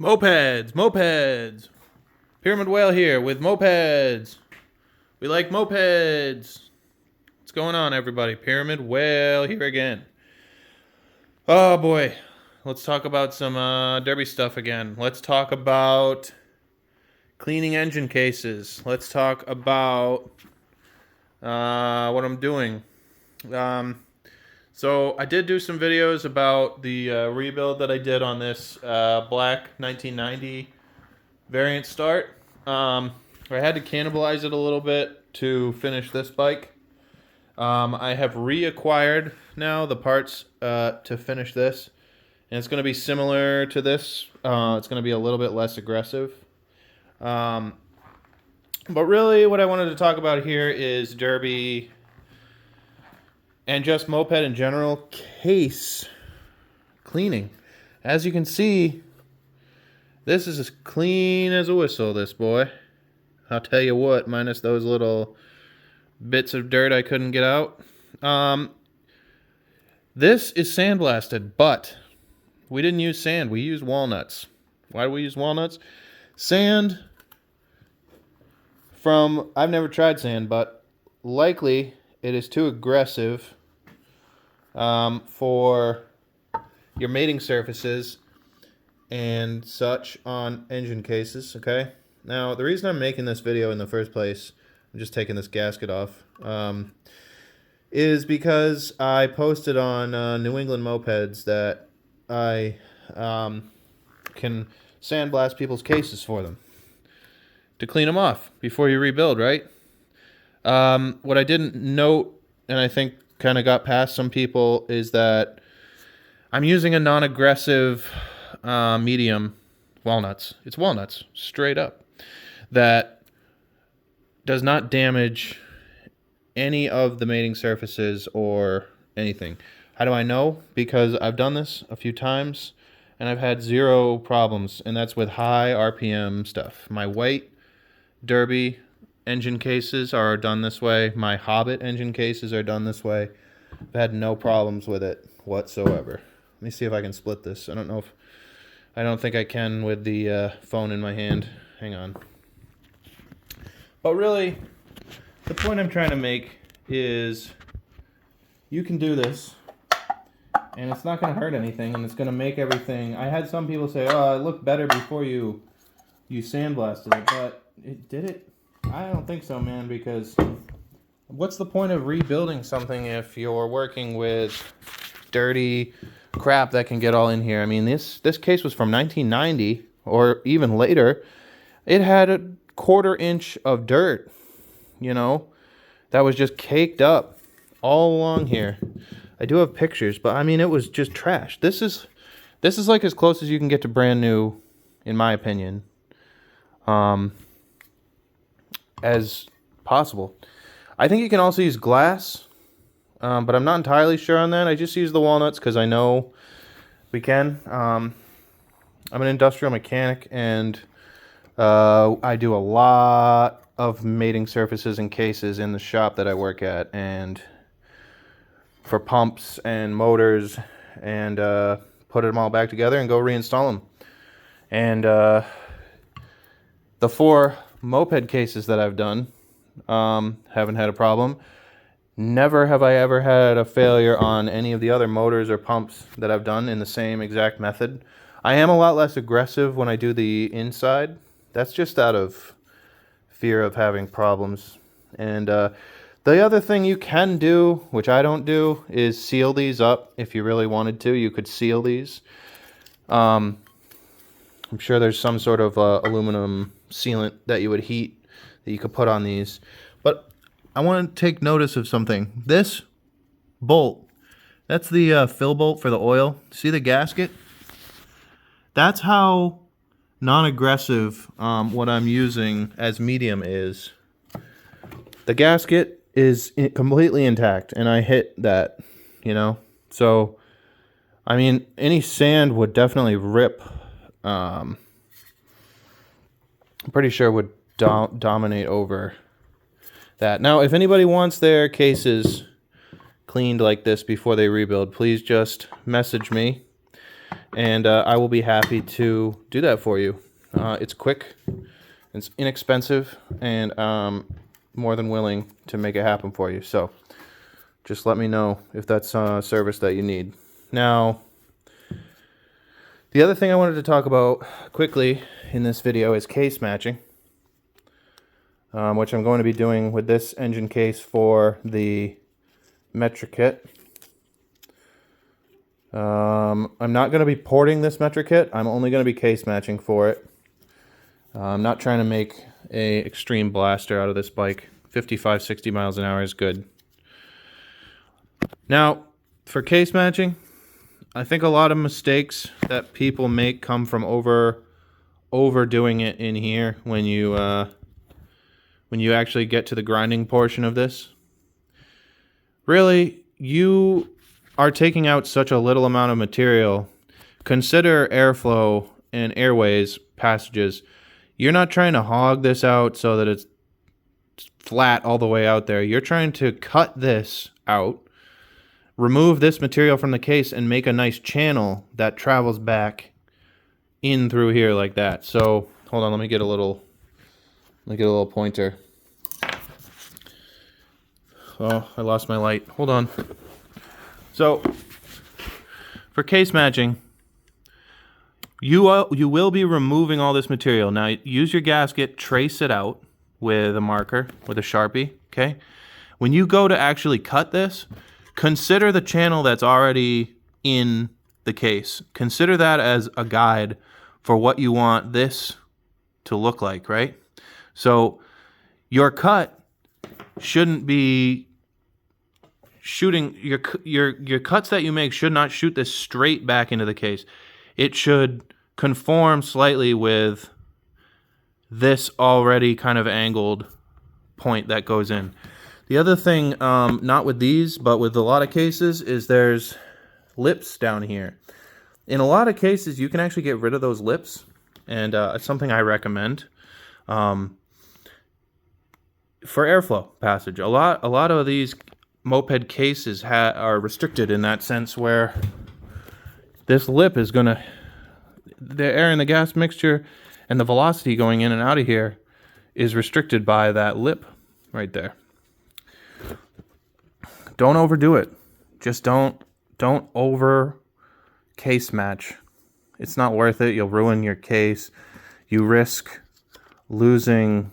Mopeds. Pyramid Whale here with mopeds. We like mopeds. What's going on, everybody? Pyramid Whale here again. Oh boy, let's talk about some derby stuff again. Let's talk about cleaning engine cases. Let's talk about what I'm doing. So I did do some videos about the rebuild that I did on this black 1990 variant start. I had to cannibalize it a little bit to finish this bike. I have reacquired now the parts to finish this, and it's going to be similar to this. It's going to be a little bit less aggressive. But really what I wanted to talk about here is derby and just moped in general case cleaning. As you can see, this is as clean as a whistle, this boy. I'll tell you what, minus those little bits of dirt I couldn't get out. This is sandblasted, but we didn't use sand. We used walnuts. Why do we use walnuts? Sand I've never tried sand, but likely it is too aggressive for your mating surfaces and such on engine cases, okay? Now, the reason I'm making this video in the first place, I'm just taking this gasket off, is because I posted on New England Mopeds that I can sandblast people's cases for them to clean them off before you rebuild, right? What I didn't note, and I think kind of got past some people, is that I'm using a non-aggressive medium walnuts. It's walnuts, straight up. That does not damage any of the mating surfaces or anything. How do I know? Because I've done this a few times, and I've had zero problems, and that's with high RPM stuff. My white derby engine cases are done this way. My Hobbit engine cases are done this way. I've had no problems with it whatsoever. Let me see if I can split this. I don't think I can with the phone in my hand. Hang on. But really, the point I'm trying to make is you can do this, and it's not going to hurt anything, and it's going to make everything. I had some people say, "Oh, it looked better before you sandblasted it," but did it? I don't think so, man, because what's the point of rebuilding something if you're working with dirty crap that can get all in here? I mean, this case was from 1990 or even later. It had a 1/4 inch of dirt, you know, that was just caked up all along here. I do have pictures, but I mean, it was just trash. This is like as close as you can get to brand new, in my opinion, as possible. I think you can also use glass, but I'm not entirely sure on that. I just use the walnuts because I know we can. I'm an industrial mechanic, and I do a lot of mating surfaces and cases in the shop that I work at, and for pumps and motors, and put them all back together and go reinstall them. And the 4 moped cases that I've done haven't had a problem. Never have I ever had a failure on any of the other motors or pumps that I've done in the same exact method. I am a lot less aggressive when I do the inside. That's just out of fear of having problems. And the other thing you can do, which I don't do, is seal these up. If you really wanted to, you could seal these. I'm sure there's some sort of aluminum sealant that you would heat that you could put on these. But I want to take notice of something. This bolt, that's the fill bolt for the oil. See the gasket? That's how non-aggressive what I'm using as medium is. The gasket is completely intact, and I hit that, you know. So, I mean, any sand would definitely rip. I'm pretty sure would dominate over that. Now, if anybody wants their cases cleaned like this before they rebuild, please just message me, and I will be happy to do that for you. It's quick, it's inexpensive, and more than willing to make it happen for you. So just let me know if that's a service that you need. Now, the other thing I wanted to talk about quickly in this video is case matching, which I'm going to be doing with this engine case for the metric kit. I'm not going to be porting this metric kit. I'm only going to be case matching for it. I'm not trying to make a extreme blaster out of this bike. 55, 60 miles an hour is good. Now, for case matching, I think a lot of mistakes that people make come from overdoing it in here when you actually get to the grinding portion of this. Really, you are taking out such a little amount of material. Consider airflow and airways passages. You're not trying to hog this out so that it's flat all the way out there. You're trying to cut this out, remove this material from the case, and make a nice channel that travels back in through here like that. So hold on, let me get a little pointer. Oh, I lost my light. Hold on. So for case matching, you will be removing all this material. Now use your gasket, trace it out with a marker, with a Sharpie, okay? When you go to actually cut this, consider the channel that's already in the case. Consider that as a guide for what you want this to look like, right? So your cut shouldn't be shooting, your cuts that you make should not shoot this straight back into the case. It should conform slightly with this already kind of angled point that goes in. The other thing, not with these, but with a lot of cases, is there's lips down here. In a lot of cases, you can actually get rid of those lips, and it's something I recommend for airflow passage. A lot of these moped cases are restricted in that sense, where this lip is going to, the air and the gas mixture and the velocity going in and out of here is restricted by that lip right there. Don't overdo it. Just don't over case match. It's not worth it. You'll ruin your case. You risk losing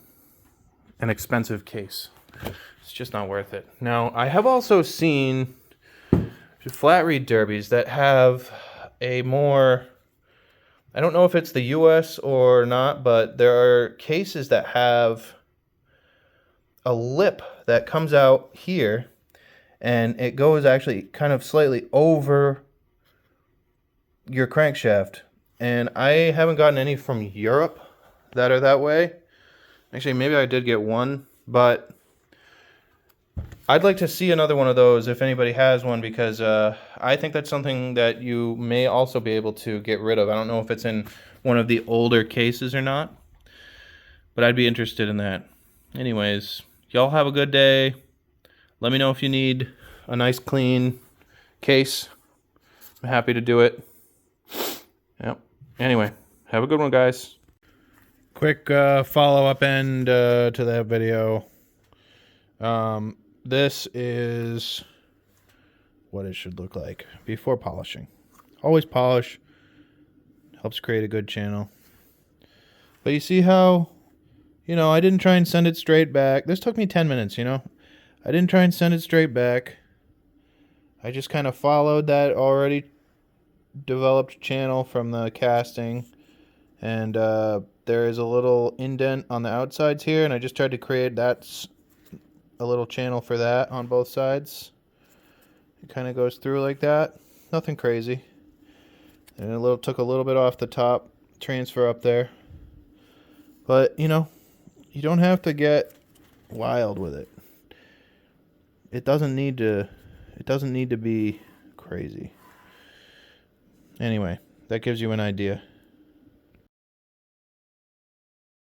an expensive case. It's just not worth it. Now, I have also seen flat reed derbies that have a more, I don't know if it's the US or not, but there are cases that have a lip that comes out here, and it goes actually kind of slightly over your crankshaft. And I haven't gotten any from Europe that are that way. Actually, maybe I did get one, but I'd like to see another one of those if anybody has one, because I think that's something that you may also be able to get rid of. I don't know if it's in one of the older cases or not, but I'd be interested in that. Anyways, y'all have a good day. Let me know if you need a nice clean case. I'm happy to do it. Yep. Anyway, have a good one, guys. Quick follow-up end to that video. This is what it should look like before polishing. Always polish. Helps create a good channel. But you see how, I didn't try and send it straight back. This took me 10 minutes, I didn't try and send it straight back. I just kind of followed that already developed channel from the casting. And there is a little indent on the outsides here, and I just tried to create a little channel for that on both sides. It kind of goes through like that. Nothing crazy. And took a little bit off the top, transfer up there. But, you don't have to get wild with it. It doesn't need to be crazy. Anyway, that gives you an idea.